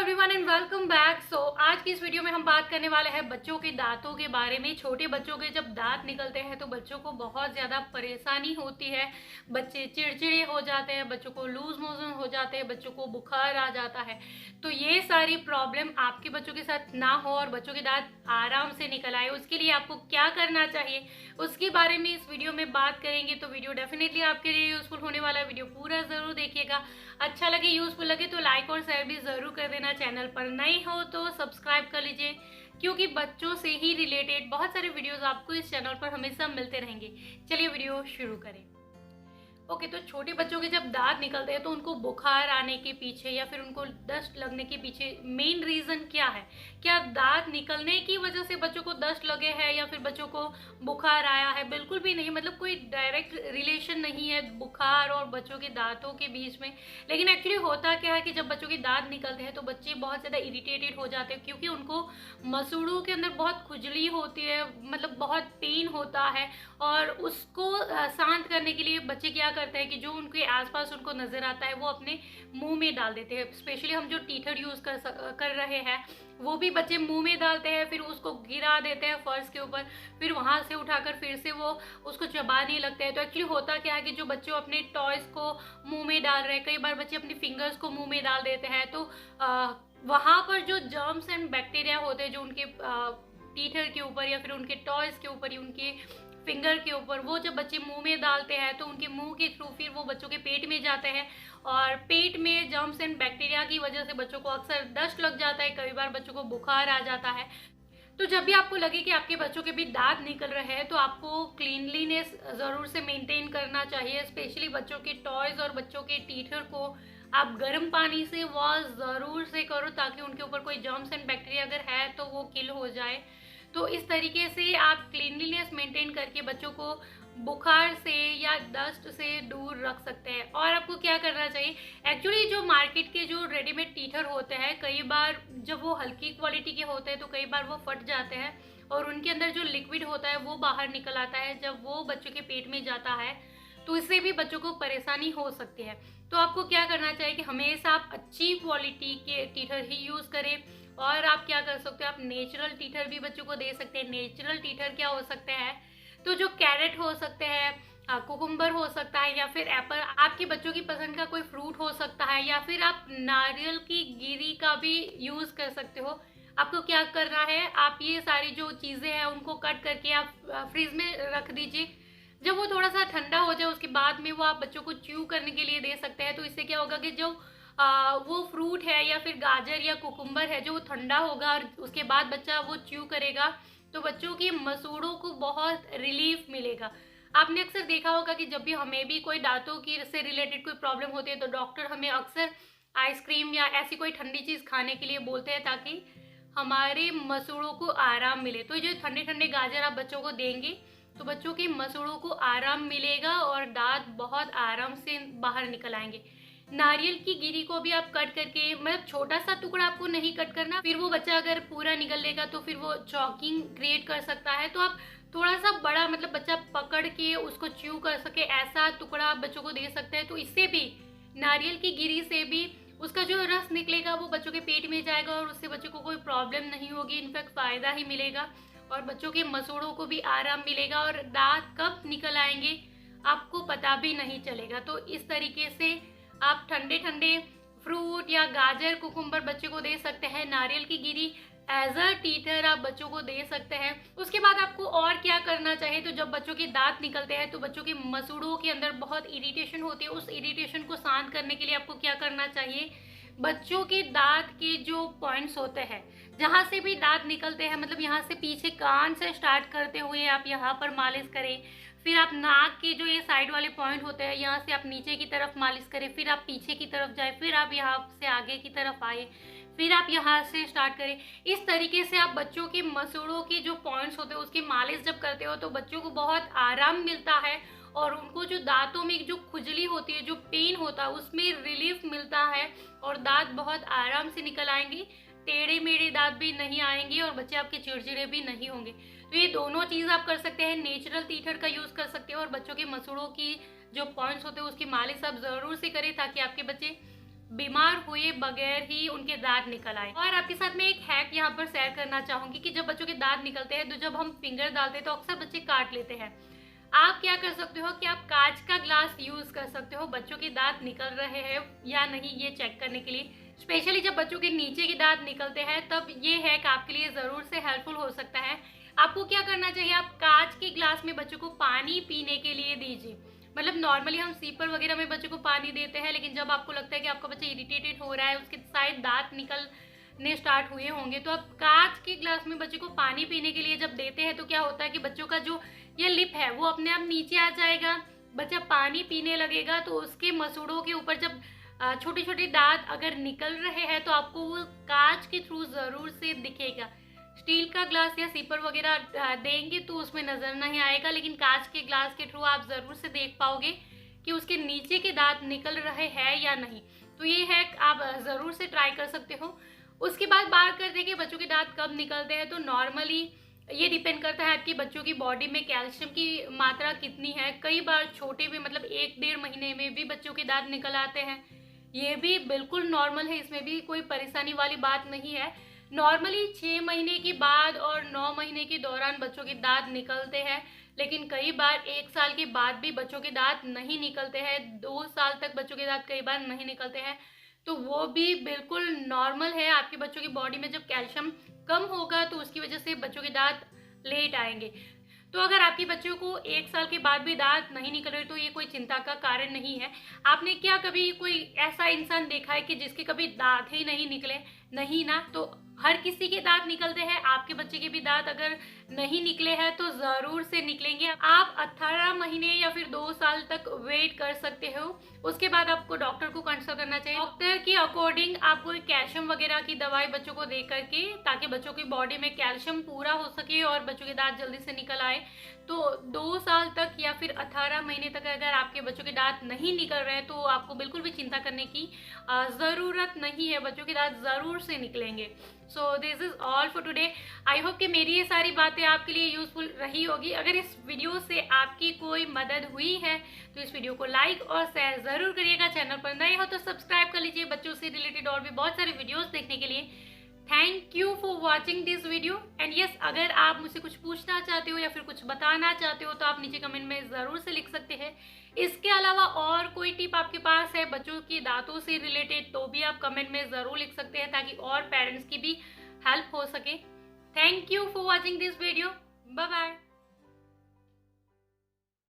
Everyone and welcome back. आज की इस वीडियो में हम बात करने वाले हैं बच्चों के दांतों के बारे में। छोटे बच्चों के जब दांत निकलते हैं तो बच्चों को बहुत ज़्यादा परेशानी होती है। बच्चे चिड़चिड़े हो जाते हैं, बच्चों को लूज मोशन हो जाते हैं, बच्चों को बुखार आ जाता है। तो ये सारी प्रॉब्लम आपके बच्चों के साथ ना हो और बच्चों के दांत आराम से निकल आए, उसके लिए आपको क्या करना चाहिए उसके बारे में इस वीडियो में बात करेंगे। तो वीडियो डेफिनेटली आपके लिए यूजफुल होने वाला है। वीडियो पूरा ज़रूर देखिएगा। अच्छा लगे, यूजफुल लगे तो लाइक और शेयर भी ज़रूर कर देना। चैनल पर नए हो तो सब्सक्राइब कर लीजिए, क्योंकि बच्चों से ही रिलेटेड बहुत सारे वीडियोस आपको इस चैनल पर हमेशा मिलते रहेंगे। चलिए वीडियो शुरू करें। ओके, तो छोटे बच्चों के जब दांत निकलते हैं तो उनको बुखार आने के पीछे या फिर उनको डस्ट लगने के पीछे मेन रीज़न क्या है? क्या दांत निकलने की वजह से बच्चों को डस्ट लगे है या फिर बच्चों को बुखार आया है? बिल्कुल भी नहीं, मतलब कोई डायरेक्ट रिलेशन नहीं है बुखार और बच्चों के दांतों के बीच में। लेकिन एक्चुअली होता क्या है कि जब बच्चों के दांत निकलते हैं तो बच्चे बहुत ज़्यादा इरिटेटेड हो जाते हैं, क्योंकि उनको मसूड़ों के अंदर बहुत खुजली होती है, मतलब बहुत पेन होता है। और उसको शांत करने के लिए बच्चे क्या करते हैं कि जो उनके आसपास उनको नजर आता है वो अपने मुंह में डाल देते हैं। स्पेशली हम जो टीथर यूज कर रहे हैं वो भी बच्चे मुंह में डालते हैं, फिर उसको गिरा देते हैं फर्श के ऊपर, फिर वहां से उठाकर फिर से वो उसको चबाने लगते हैं। तो एक्चुअली होता क्या है कि जो बच्चे अपने टॉयज को मुंह में डाल रहे हैं, कई बार बच्चे अपनी फिंगर्स को मुंह में डाल देते हैं, तो वहां पर जो जर्म्स एंड बैक्टीरिया होते हैं जो उनके टीथर के ऊपर या फिर उनके टॉयज के ऊपर या उनके फिंगर के ऊपर, वो जब बच्चे मुंह में डालते हैं तो उनके मुंह के थ्रू फिर वो बच्चों के पेट में जाते हैं और पेट में जर्म्स एंड बैक्टीरिया की वजह से बच्चों को अक्सर डस्ट लग जाता है, कई बार बच्चों को बुखार आ जाता है। तो जब भी आपको लगे कि आपके बच्चों के भी दांत निकल रहे हैं तो आपको क्लीनलीनेस ज़रूर से मेंटेन करना चाहिए। स्पेशली बच्चों के टॉयज़ और बच्चों के टीथर को आप गर्म पानी से वॉश ज़रूर से करो, ताकि उनके ऊपर कोई जर्म्स एंड बैक्टीरिया अगर है तो वो किल हो जाए। तो इस तरीके से आप क्लीनलीनेस मेंटेन करके बच्चों को बुखार से या डस्ट से दूर रख सकते हैं। और आपको क्या करना चाहिए, एक्चुअली जो मार्केट के जो रेडीमेड टीथर होते हैं, कई बार जब वो हल्की क्वालिटी के होते हैं तो कई बार वो फट जाते हैं और उनके अंदर जो लिक्विड होता है वो बाहर निकल आता है जब वो बच्चों के पेट में जाता है, तो इससे भी बच्चों को परेशानी हो सकती है। तो आपको क्या करना चाहिए कि हमेशा आप अच्छी क्वालिटी के टीथर ही यूज़ करें। और आप क्या कर सकते हो, आप नेचुरल टीथर भी बच्चों को दे सकते हैं। नेचुरल टीथर क्या हो सकते हैं, तो जो कैरेट हो सकते हैं, कुकुम्बर हो सकता है, या फिर एप्पल, आपके बच्चों की पसंद का कोई फ्रूट हो सकता है, या फिर आप नारियल की गिरी का भी यूज़ कर सकते हो। आपको क्या करना है, आप ये सारी जो चीज़ें हैं उनको कट करके आप फ्रिज में रख दीजिए। जब वो थोड़ा सा ठंडा हो जाए उसके बाद में वो आप बच्चों को च्यू करने के लिए दे सकते हैं। तो इससे क्या होगा कि जो वो फ्रूट है या फिर गाजर या कुकुम्बर है जो वो ठंडा होगा और उसके बाद बच्चा वो च्यू करेगा, तो बच्चों की मसूड़ों को बहुत रिलीफ मिलेगा। आपने अक्सर देखा होगा कि जब भी हमें भी कोई दांतों की से रिलेटेड कोई प्रॉब्लम होती है तो डॉक्टर हमें अक्सर आइसक्रीम या ऐसी कोई ठंडी चीज़ खाने के लिए बोलते हैं, ताकि हमारे मसूड़ों को आराम मिले। तो जो ठंडे ठंडे गाजर आप बच्चों को देंगे तो बच्चों के मसूड़ों को आराम मिलेगा और दांत बहुत आराम से बाहर निकल आएंगे। नारियल की गिरी को भी आप कट करके, मतलब छोटा सा टुकड़ा आपको नहीं कट करना, फिर वो बच्चा अगर पूरा निगल लेगा तो फिर वो चॉकिंग क्रिएट कर सकता है। तो आप थोड़ा सा बड़ा, मतलब बच्चा पकड़ के उसको च्यू कर सके ऐसा टुकड़ा आप बच्चों को दे सकते हैं। तो इससे भी, नारियल की गिरी से भी उसका जो रस निकलेगा वो बच्चों के पेट में जाएगा और उससे बच्चों को कोई प्रॉब्लम नहीं होगी, इनफैक्ट फ़ायदा ही मिलेगा और बच्चों के मसूड़ों को भी आराम मिलेगा और दांत कब निकल आएंगे आपको पता भी नहीं चलेगा। तो इस तरीके से आप ठंडे ठंडे फ्रूट या गाजर कुकुम्बर बच्चे को दे सकते हैं। नारियल की गिरी एज अ टीथर आप बच्चों को दे सकते हैं। उसके बाद आपको और क्या करना चाहिए, तो जब बच्चों के दांत निकलते हैं तो बच्चों के मसूड़ों के अंदर बहुत इरिटेशन होती है। उस इरिटेशन को शांत करने के लिए आपको क्या करना चाहिए, बच्चों के दांत के जो पॉइंट्स होते हैं, जहाँ से भी दांत निकलते हैं, मतलब यहाँ से पीछे कान से स्टार्ट करते हुए आप यहाँ पर मालिश करें, फिर आप नाक के जो ये साइड वाले पॉइंट होते हैं यहाँ से आप नीचे की तरफ मालिश करें, फिर आप पीछे की तरफ जाए, फिर आप यहाँ से आगे की तरफ आए, फिर आप यहाँ से स्टार्ट करें। इस तरीके से आप बच्चों के मसूड़ों के जो पॉइंट्स होते हैं उसकी मालिश जब करते हो तो बच्चों को बहुत आराम मिलता है और उनको जो दांतों में जो खुजली होती है, जो पेन होता है, उसमें रिलीफ मिलता है और दांत बहुत आराम से निकल आएंगे। टेढ़े मेढ़े दांत भी नहीं आएंगे और बच्चे आपके चिड़चिड़े भी नहीं होंगे। तो ये दोनों चीज़ आप कर सकते हैं। नेचुरल टीथर का यूज़ कर सकते हो और बच्चों के मसूड़ों की जो पॉइंट्स होते हैं उसकी मालिश आप ज़रूर से करें, ताकि आपके बच्चे बीमार हुए बगैर ही उनके दांत निकल आए। और आपके साथ मैं एक हैक यहाँ पर शेयर करना चाहूंगी कि जब बच्चों के दांत निकलते हैं तो जब हम फिंगर डालते हैं तो अक्सर बच्चे काट लेते हैं। आप क्या कर सकते हो कि आप कांच का ग्लास यूज कर सकते हो बच्चों के दांत निकल रहे हैं या नहीं ये चेक करने के लिए। स्पेशली जब बच्चों के नीचे के दांत निकलते हैं तब ये हैक आपके लिए जरूर से हेल्पफुल हो सकता है। आपको क्या करना चाहिए, आप कांच के ग्लास में बच्चों को पानी पीने के लिए दीजिए। मतलब नॉर्मली हम सीपर वगैरह में बच्चों को पानी देते हैं, लेकिन जब आपको लगता है कि आपका बच्चा इरिटेटेड हो रहा है, उसके शायद दांत निकलने स्टार्ट हुए होंगे, तो आप कांच के ग्लास में बच्चे को पानी पीने के लिए जब देते हैं तो क्या होता है कि बच्चों का जो ये लिप है वो अपने आप नीचे आ जाएगा। बच्चा पानी पीने लगेगा तो उसके मसूड़ों के ऊपर जब छोटे छोटे दांत अगर निकल रहे हैं तो आपको वो कांच के थ्रू जरूर से दिखेगा। स्टील का ग्लास या सीपर वगैरह देंगे तो उसमें नजर नहीं आएगा, लेकिन कांच के ग्लास के थ्रू आप जरूर से देख पाओगे कि उसके नीचे के दांत निकल रहे हैं या नहीं। तो ये हैक आप जरूर से ट्राई कर सकते हो। उसके बाद बात करते हैं कि बच्चों के दांत कब निकलते हैं, तो नॉर्मली ये डिपेंड करता है आपकी बच्चों की बॉडी में कैल्शियम की मात्रा कितनी है। कई बार छोटे में मतलब 1-1.5 महीने में भी बच्चों के दांत निकल आते हैं, ये भी बिल्कुल नॉर्मल है, इसमें भी कोई परेशानी वाली बात नहीं है। नॉर्मली 6 महीने के बाद और 9 महीने के दौरान बच्चों के दांत निकलते हैं, लेकिन कई बार 1 साल के बाद भी बच्चों के दांत नहीं निकलते हैं, 2 साल तक बच्चों के दांत कई बार नहीं निकलते हैं, तो वो भी बिल्कुल नॉर्मल है। आपके बच्चों की बॉडी में जब कैल्शियम कम होगा तो उसकी वजह से बच्चों के दांत लेट आएंगे। तो अगर आपके बच्चों को 1 साल के बाद भी दांत नहीं निकल रहे तो ये कोई चिंता का कारण नहीं है। आपने क्या कभी कोई ऐसा इंसान देखा है कि जिसके कभी दांत ही नहीं निकले? नहीं ना। तो हर किसी के दांत निकलते हैं, आपके बच्चे के भी दांत अगर नहीं निकले हैं तो जरूर से निकलेंगे। आप 18 महीने या फिर 2 साल तक वेट कर सकते हो, उसके बाद आपको डॉक्टर को कंसल्ट करना चाहिए। डॉक्टर के अकॉर्डिंग आपको कैल्शियम वगैरह की दवाई बच्चों को दे करके, ताकि बच्चों की बॉडी में कैल्शियम पूरा हो सके और बच्चों के दांत जल्दी से निकल आए। तो 2 साल तक या फिर 18 महीने तक अगर आपके बच्चों के दांत नहीं निकल रहे हैं तो आपको बिल्कुल भी चिंता करने की ज़रूरत नहीं है, बच्चों के दांत ज़रूर से निकलेंगे। So this is all for today. I hope कि मेरी ये सारी बातें आपके लिए यूजफुल रही होगी। अगर इस वीडियो से आपकी कोई मदद हुई है तो इस वीडियो को लाइक और शेयर ज़रूर करिएगा। चैनल पर नए हो तो सब्सक्राइब कर लीजिए बच्चों से रिलेटेड और भी बहुत सारे वीडियोस देखने के लिए। Thank you for watching this video and yes, अगर आप मुझसे कुछ पूछना चाहते हो या फिर कुछ बताना चाहते हो तो आप नीचे कमेंट में ज़रूर से लिख सकते हैं। इसके अलावा और कोई टिप आपके पास है बच्चों के दांतों से रिलेटेड तो भी आप कमेंट में ज़रूर लिख सकते हैं, ताकि और पेरेंट्स की भी हेल्प हो सके। Thank you for watching this video. Bye bye.